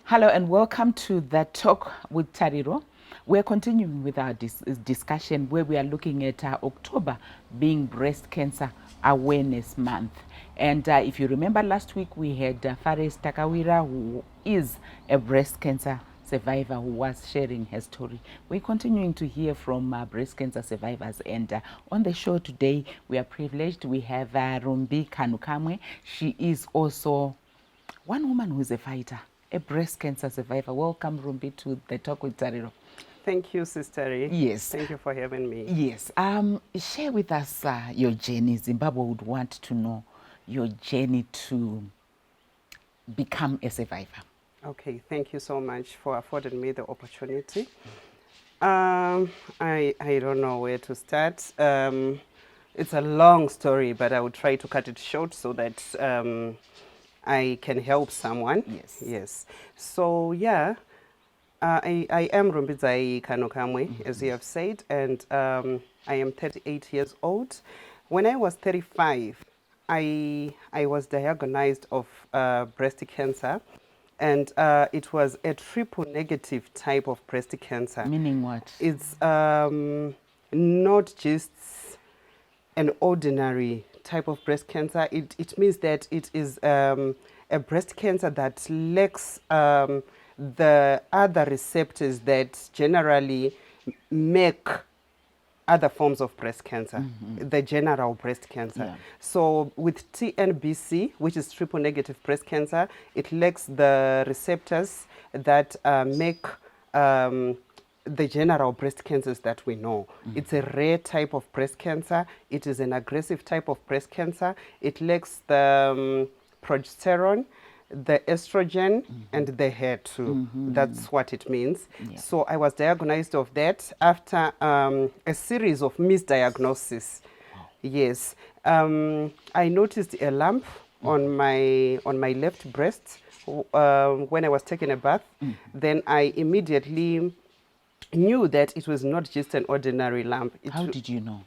Hello and welcome to The Talk with Tariro. We're continuing with our discussion where we are looking at October being Breast Cancer Awareness Month. And if you remember last week we had Fares Takawira, who is a breast cancer survivor, who was sharing her story. We're continuing to hear from breast cancer survivors, and on the show today we are privileged. We have Rumbi Kanukamwe. She is also one woman who is a fighter, a breast cancer survivor. Welcome, Rumbi, to The Talk with Tariro. Thank you, Sister Ray. Yes. Thank you for having me. Yes. Share with us your journey. Zimbabwe would want to know your journey to become a survivor. Okay, thank you so much for affording me the opportunity. I don't know where to start. It's a long story, but I will try to cut it short so that I can help someone. Yes. Yes. So, yeah, I am Rumbizai Kanokamwe, as you have said, and I am 38 years old. When I was 35, I was diagnosed of breast cancer, and it was a triple negative type of breast cancer. Meaning what? It's not just an ordinary type of breast cancer. It means that it is a breast cancer that lacks the other receptors that generally make other forms of breast cancer, the general breast cancer. Yeah. So with TNBC, which is triple negative breast cancer, it lacks the receptors that make the general breast cancers that we know. It's a rare type of breast cancer. It is an aggressive type of breast cancer. It lacks the progesterone, the estrogen, and the HER2. That's what it means. Yeah. So I was diagnosed of that after a series of misdiagnoses. Yes. I noticed a lump on my left breast when I was taking a bath. Then I immediately knew that it was not just an ordinary lump. How did you know?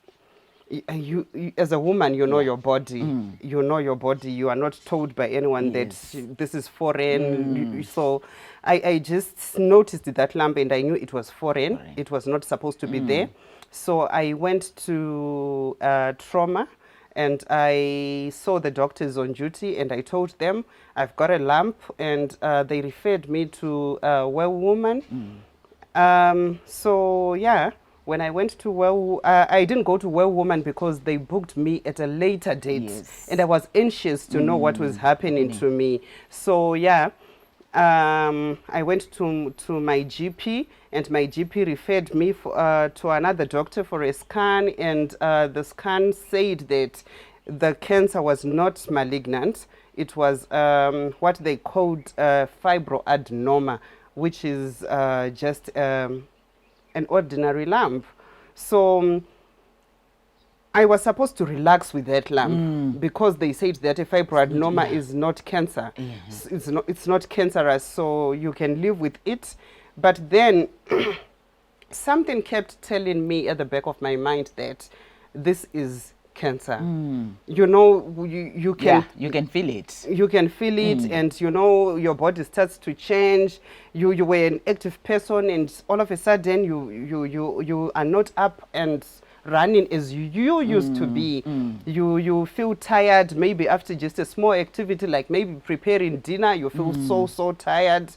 You as a woman, you know your body. You know your body. You are not told by anyone that this is foreign. So I just noticed that lump and I knew it was foreign. It was not supposed to be there. So I went to trauma and I saw the doctors on duty and I told them I've got a lump, and they referred me to a well woman. So yeah, when I went to I didn't go to well woman because they booked me at a later date. Yes. And I was anxious to know what was happening to me. So yeah, I went to my GP, and my GP referred me to another doctor for a scan, and the scan said that the cancer was not malignant. It was what they called fibroadenoma, which is just an ordinary lump. So I was supposed to relax with that lump because they said that a fibroadenoma is not cancer. It's not cancerous, so you can live with it. But then something kept telling me at the back of my mind that this is cancer. You know, you can feel it. You can feel it, and you know your body starts to change. You were an active person, and all of a sudden you are not up and running as you used to be. You feel tired. Maybe after just a small activity like maybe preparing dinner, you feel so tired.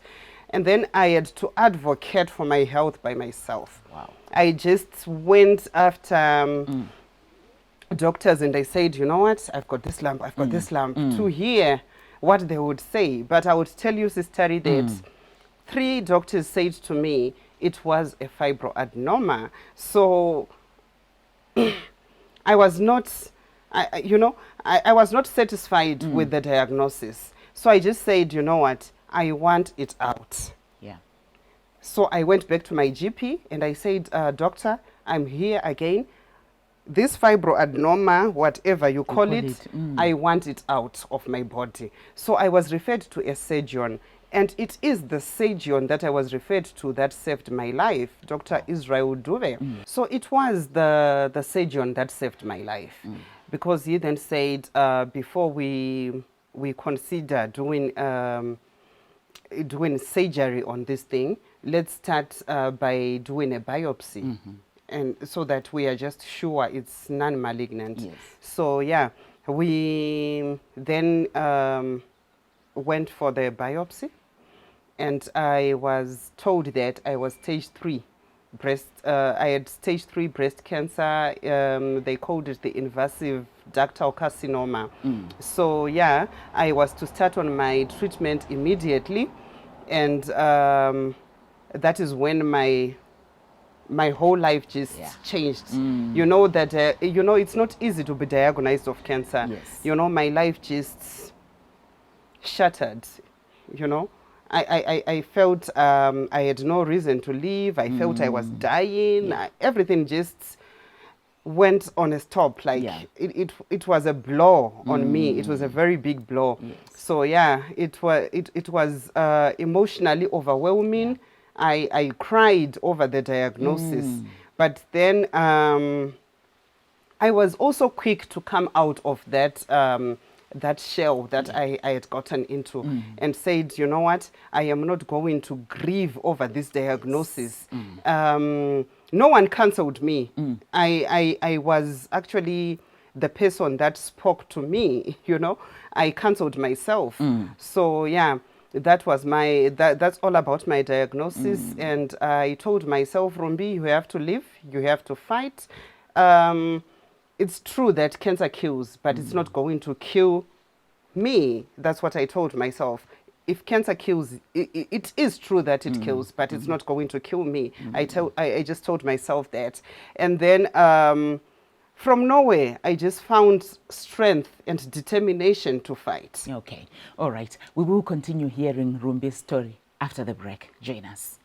And then I had to advocate for my health by myself. Wow. I just went after doctors and I said, you know what, I've got this lump, I've got this lump, to hear what they would say. But I would tell you, Sister, that 3 doctors said to me it was a fibroadenoma. So I was not, I was not satisfied with the diagnosis. So I just said, you know what, I want it out. Yeah. So I went back to my GP and I said, doctor, I'm here again. This fibroadenoma, whatever you call it, I want it out of my body. So I was referred to a surgeon, and it is the surgeon that I was referred to that saved my life, Dr. Israel Dube. So it was the surgeon that saved my life, because he then said, before we consider doing surgery on this thing, let's start by doing a biopsy. And so that we are just sure it's non-malignant. Yes. So yeah, we then went for the biopsy, and I was told that I was stage 3 breast. I had stage 3 breast cancer. They called it the invasive ductal carcinoma. So yeah, I was to start on my treatment immediately, and that is when my whole life just changed. You know that it's not easy to be diagnosed of cancer. Yes. You know, my life just shattered. You know, I felt I had no reason to live. I felt I was dying. Everything just went on a stop. Like it was a blow on me. It was a very big blow. Yes. So yeah, it was emotionally overwhelming. I cried over the diagnosis, but then I was also quick to come out of that that shell that I had gotten into, and said, you know what, I am not going to grieve over this diagnosis. No one cancelled me. I was actually the person that spoke to me, you know. I cancelled myself. So yeah, that was that's all about my diagnosis. And I told myself, Rumbi, you have to live, you have to fight. It's true that cancer kills, but it's not going to kill me. That's what I told myself. If cancer kills, it is true that it kills, but it's not going to kill me. I just told myself that. And then from nowhere, I just found strength and determination to fight. Okay. All right. We will continue hearing Rumbi's story after the break. Join us.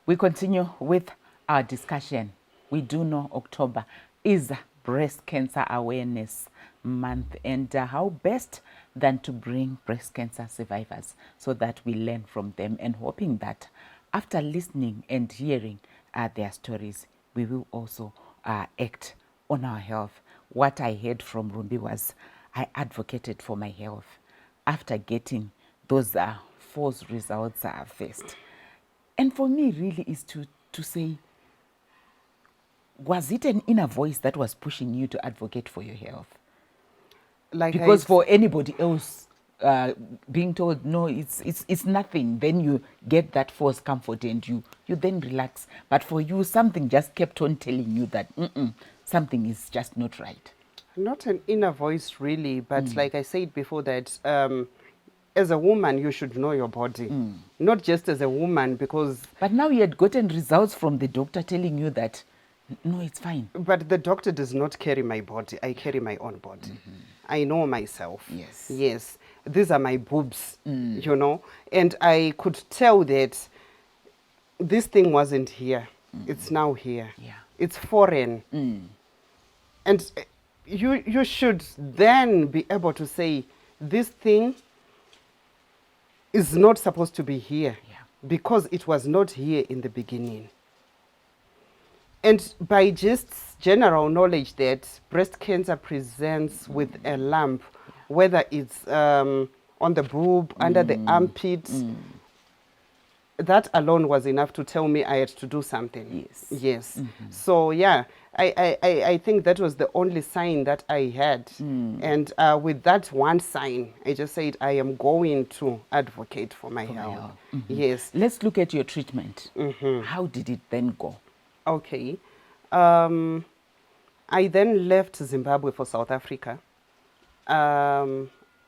We continue with our discussion. We do know October is Breast Cancer Awareness Month, and how best than to bring breast cancer survivors so that we learn from them, and hoping that after listening and hearing their stories, we will also act on our health. What I heard from Rumbi was, I advocated for my health after getting those false results first. And for me, really, is to say, was it an inner voice that was pushing you to advocate for your health? Like Because for anybody else, being told, no, it's nothing, then you get that false comfort and you then relax. But for you, something just kept on telling you that something is just not right. Not an inner voice, really, but like I said before, that as a woman, you should know your body. Not just as a woman, because... But now you had gotten results from the doctor telling you that, no, it's fine. But the doctor does not carry my body. I carry my own body. I know myself. Yes. Yes. These are my boobs, you know. And I could tell that this thing wasn't here. It's now here. Yeah. It's foreign. And you should then be able to say, this thing is not supposed to be here, because it was not here in the beginning. And by just general knowledge that breast cancer presents with a lump, whether it's on the boob, under the armpit, that alone was enough to tell me I had to do something. Yes. Yes. So yeah, I think that was the only sign that I had. And with that one sign, I just said, I am going to advocate for my health. Yes. Let's look at your treatment. How did it then go? Okay. I then left Zimbabwe for South Africa.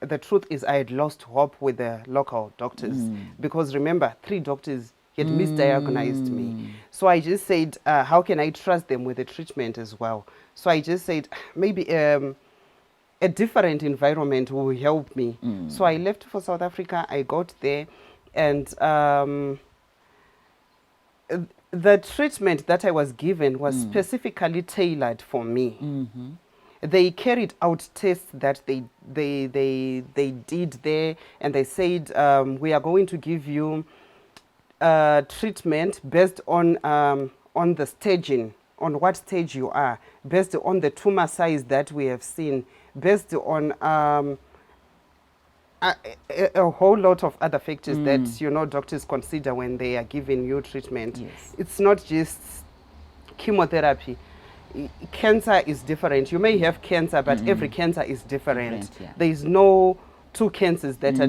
the truth is I had lost hope with the local doctors because remember, 3 doctors had misdiagnosed me. So I just said, how can I trust them with the treatment as well? So I just said, maybe a different environment will help me. So I left for South Africa. I got there, and the treatment that I was given was specifically tailored for me. They carried out tests that they did there, and they said, we are going to give you treatment based on the staging, on what stage you are, based on the tumor size that we have seen, based on a whole lot of other factors that, you know, doctors consider when they are giving you treatment. Yes. It's not just chemotherapy. Cancer is different. You may have cancer, but every cancer is different. Yeah. There is no 2 cancers that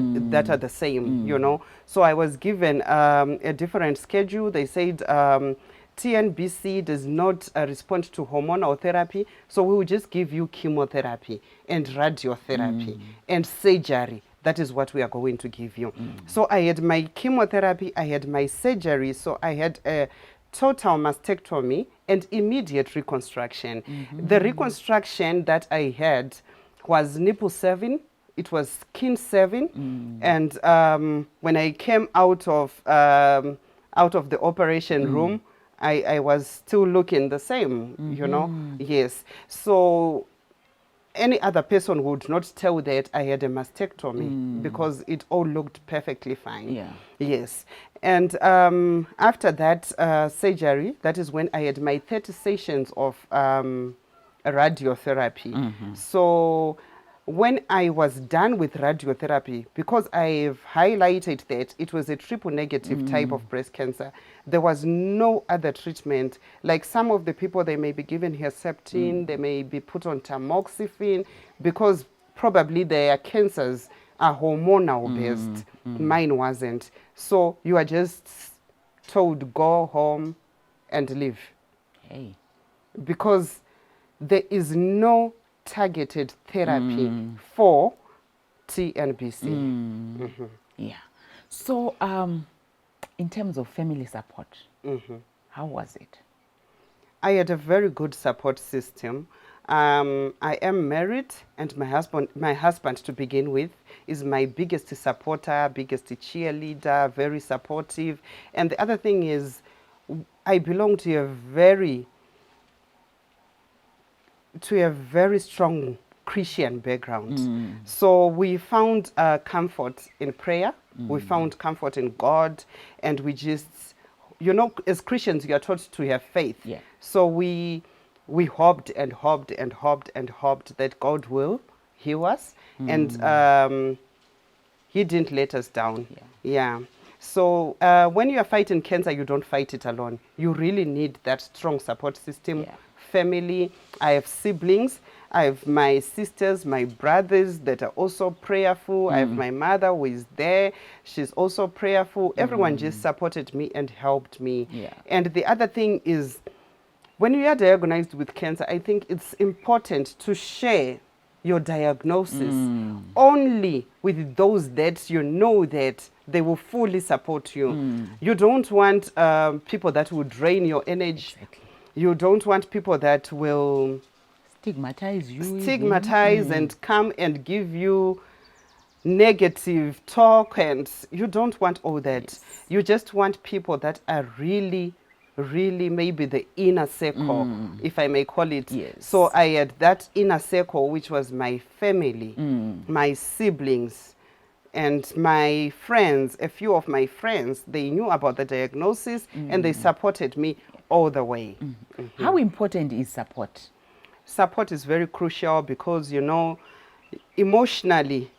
are the same, you know. So I was given a different schedule. They said TNBC does not respond to hormonal therapy, so we will just give you chemotherapy and radiotherapy and surgery. That is what we are going to give you. So I had my chemotherapy, I had my surgery, so I had a total mastectomy and immediate reconstruction. The reconstruction that I had was nipple 7, it was skin 7, and when I came out of the operation room, I was still looking the same, you know. Yes. So any other person would not tell that I had a mastectomy because it all looked perfectly fine. Yeah. Yes. And after that surgery, that is when I had my 30 sessions of radiotherapy. So when I was done with radiotherapy, because I've highlighted that it was a triple negative type of breast cancer, there was no other treatment. Like some of the people, they may be given Herceptin, they may be put on tamoxifen, because probably their cancers are hormonal based. Mine wasn't. So you are just told, go home and live. Hey. Because there is no targeted therapy for TNBC. Yeah. So, in terms of family support, how was it? I had a very good support system. I am married, and my husband to begin with, is my biggest supporter, biggest cheerleader, very supportive. And the other thing is, I belong to a very strong Christian background. So we found comfort in prayer. We found comfort in God, and we just, you know, as Christians, you are taught to have faith. Yeah. So we hoped and hoped and hoped and hoped that God will heal us, and He didn't let us down. Yeah. So when you are fighting cancer, you don't fight it alone. You really need that strong support system. Yeah. Family. I have siblings. I have my sisters, my brothers that are also prayerful. I have my mother who is there. She's also prayerful. Everyone just supported me and helped me. Yeah. And the other thing is, when you are diagnosed with cancer, I think it's important to share your diagnosis only with those that you know that they will fully support you. You don't want people that will drain your energy. Exactly. You don't want people that will Stigmatize you. stigmatize and come and give you negative talk, and you don't want all that. Yes. You just want people that are really maybe the inner circle, if I may call it. Yes. So I had that inner circle, which was my family, my siblings, and my friends. A few of my friends, they knew about the diagnosis and they supported me all the way. How important is support? Support is very crucial because, you know, emotionally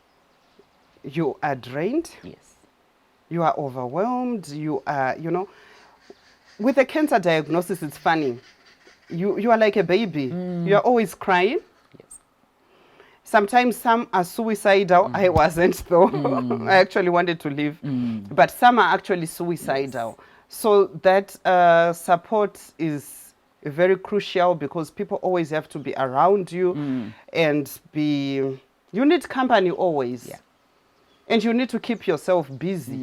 you are drained, Yes. you are overwhelmed, you are, you know, with a cancer diagnosis, it's funny. You are like a baby. You are always crying. Yes. Sometimes some are suicidal. I wasn't though. I actually wanted to leave. But some are actually suicidal. Yes. So that support is very crucial because people always have to be around you and be You need company always. Yeah. And you need to keep yourself busy.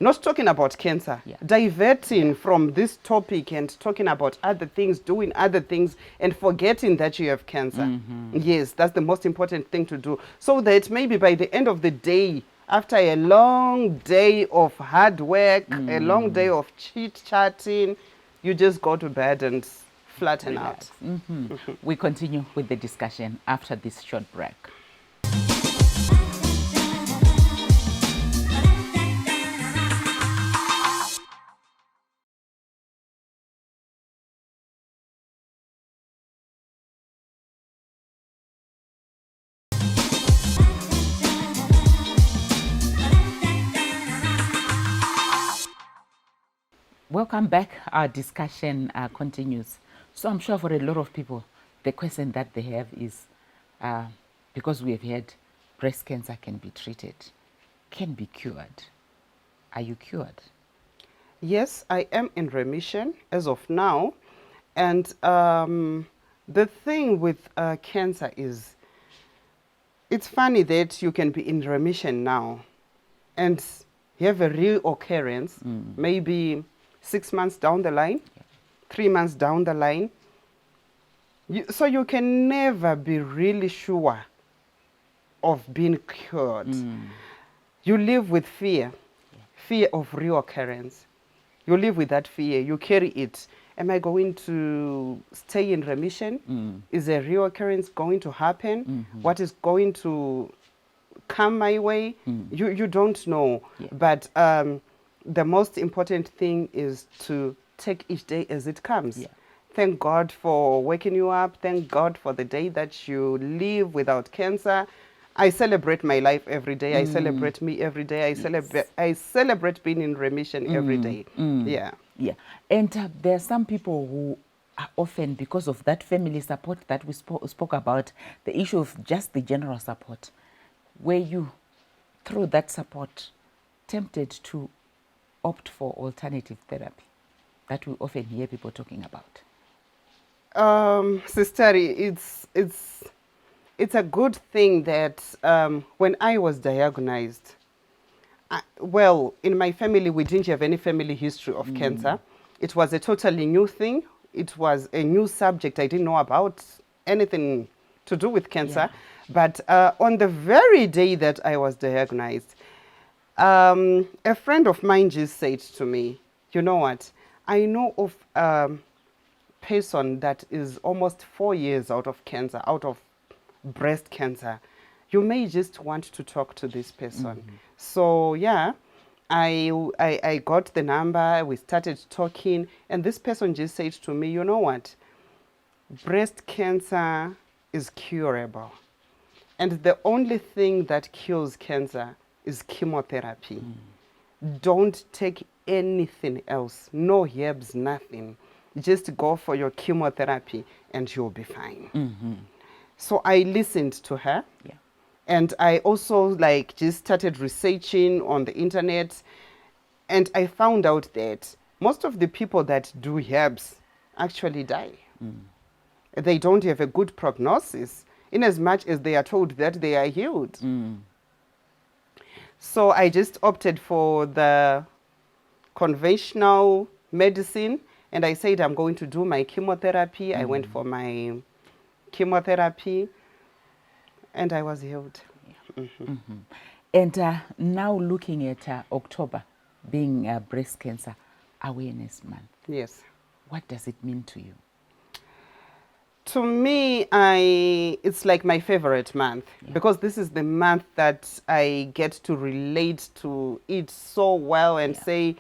Not talking about cancer, Yeah. diverting from this topic and talking about other things, doing other things, and forgetting that you have cancer. Yes, that's the most important thing to do. So that maybe by the end of the day, after a long day of hard work, a long day of chit-chatting, you just go to bed and flatten out. We continue with the discussion after this short break. Welcome back. Our discussion continues. So I'm sure for a lot of people, the question that they have is, because we have heard breast cancer can be treated, can be cured. Are you cured? Yes, I am in remission as of now. And the thing with cancer is, it's funny that you can be in remission now and you have a real occurrence, maybe 6 months down the line, 3 months down the line. So you can never be really sure of being cured. You live with fear, fear of reoccurrence. You live with that fear, you carry it. Am I going to stay in remission? Is a reoccurrence going to happen? What is going to come my way? You don't know. Yeah. But the most important thing is to take each day as it comes. Yeah. Thank God for waking you up. Thank God for the day that you live without cancer. I celebrate my life every day. I celebrate me every day. I celebrate being in remission every day. Yeah. Yeah. And there are some people who are often, because of that family support that we spoke about, the issue of just the general support, where you, through that support, tempted to opt for alternative therapy that we often hear people talking about. Sister, it's a good thing that when I was diagnosed, well, in my family, we didn't have any family history of cancer. It was a totally new thing. It was a new subject. I didn't know about anything to do with cancer. But on the very day that I was diagnosed, a friend of mine just said to me, you know what, I know of person that is almost 4 years out of cancer, out of breast cancer. You may just want to talk to this person. So yeah, I got the number, we started talking, and this person just said to me, you know what, breast cancer is curable. And the only thing that kills cancer is chemotherapy. Don't take anything else, no herbs, nothing. Just go for your chemotherapy and you'll be fine. So I listened to her. Yeah. And I also just started researching on the internet. And I found out that most of the people that do herbs actually die. They don't have a good prognosis, in as much as they are told that they are healed. So I just opted for the conventional medicine, and I said I'm going to do my chemotherapy. I went for my chemotherapy, and I was healed. And now looking at October being Breast Cancer Awareness Month, Yes. what does it mean to you? To me, it's like my favorite month, because this is the month that I get to relate to it so well and say,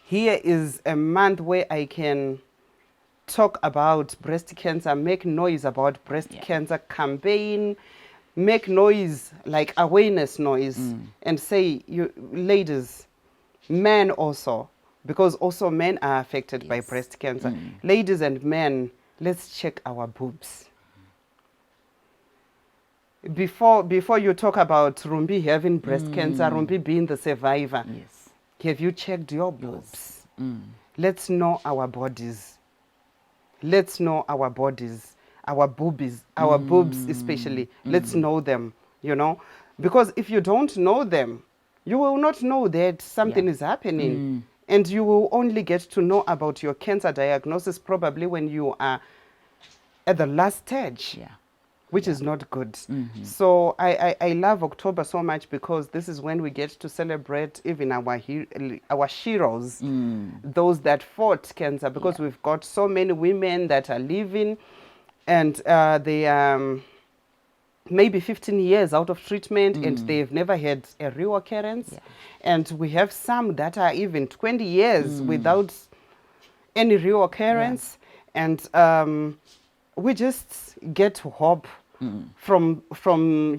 here is a month where I can talk about breast cancer, make noise about breast cancer campaign, make noise, like awareness noise, and say, you ladies, men also, because also men are affected by breast cancer. Ladies and men, let's check our boobs. Before you talk about Rumbi having breast cancer, Rumbi being the survivor, have you checked your boobs? Let's know our bodies. Let's know our bodies. our boobies, our boobs especially. Let's know them, you know. Because if you don't know them, you will not know that something Yeah. is happening. And you will only get to know about your cancer diagnosis probably when you are at the last stage. Yeah. Which is not good. So I love October so much because this is when we get to celebrate even our heroes, those that fought cancer, because we've got so many women that are living and they maybe 15 years out of treatment and they've never had a reoccurrence. Yeah. And we have some that are even 20 years without any reoccurrence. And we just get hope from from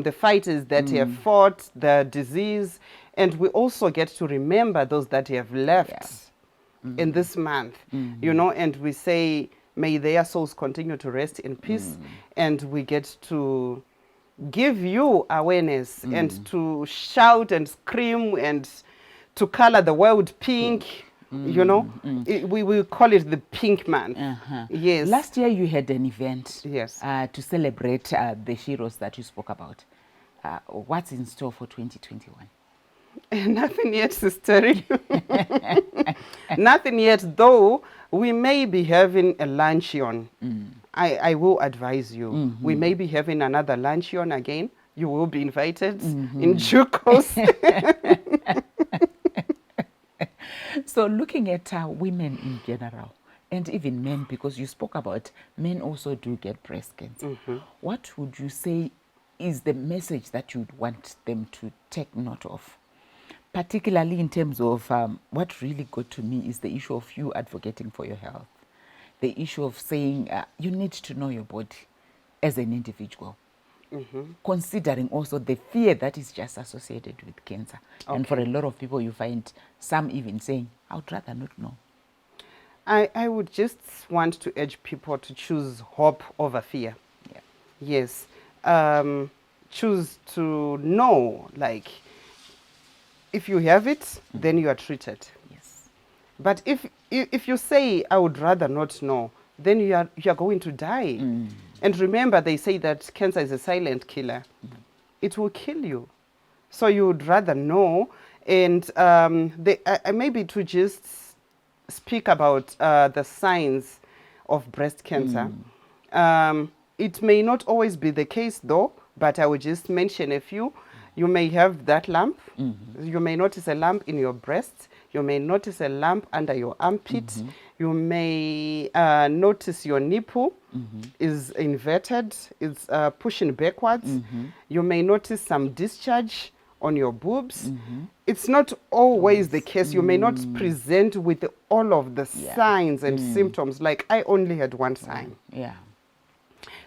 the fighters that have fought the disease, and we also get to remember those that have left in this month, you know, and we say may their souls continue to rest in peace, and we get to give you awareness and to shout and scream and to color the world pink. You know, we call it the Pink Month. Yes. Last year you had an event. Yes. To celebrate the heroes that you spoke about. What's in store for 2021? Nothing yet, Sister. Nothing yet, though we may be having a luncheon. I will advise you. We may be having another luncheon again. You will be invited in due course. So looking at women in general, and even men, because you spoke about men also do get breast cancer. What would you say is the message that you'd want them to take note of? Particularly in terms of what really got to me is the issue of you advocating for your health. The issue of saying you need to know your body as an individual. Considering also the fear that is just associated with cancer. And for a lot of people, you find some even saying, I would rather not know. I would just want to urge people to choose hope over fear. Yeah. Yes. Choose to know, like, if you have it, then you are treated. Yes. But if you say, I would rather not know, then you are going to die. And remember, they say that cancer is a silent killer. It will kill you. So you would rather know. And maybe to just speak about the signs of breast cancer. It may not always be the case, though, but I will just mention a few. You may have that lump. You may notice a lump in your breast. You may notice a lump under your armpit. You may notice your nipple is inverted, it's pushing backwards. You may notice some discharge on your boobs. It's not always the case. You may not present with all of the signs and symptoms. Like, I only had one sign. Yeah.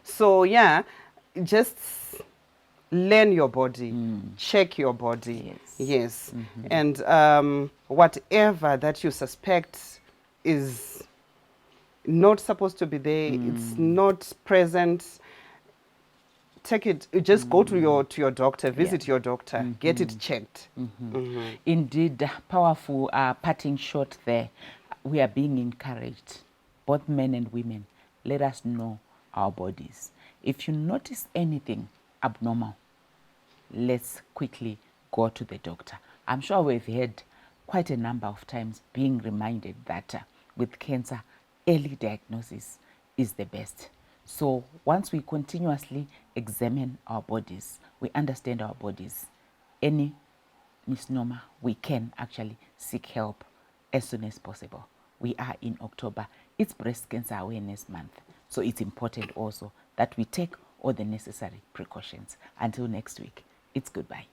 So, yeah, just learn your body, check your body. Yes. And whatever that you suspect is not supposed to be there, it's not present, take it, just go to your doctor, visit your doctor, get it checked. Indeed, powerful parting shot there. We are being encouraged, both men and women. Let us know our bodies. If you notice anything abnormal, let's quickly go to the doctor. I'm sure we've had quite a number of times being reminded that with cancer, early diagnosis is the best. So once we continuously examine our bodies, we understand our bodies, any misnomer, we can actually seek help as soon as possible. We are in October. It's Breast Cancer Awareness Month. So it's important also that we take all the necessary precautions. Until next week, it's goodbye.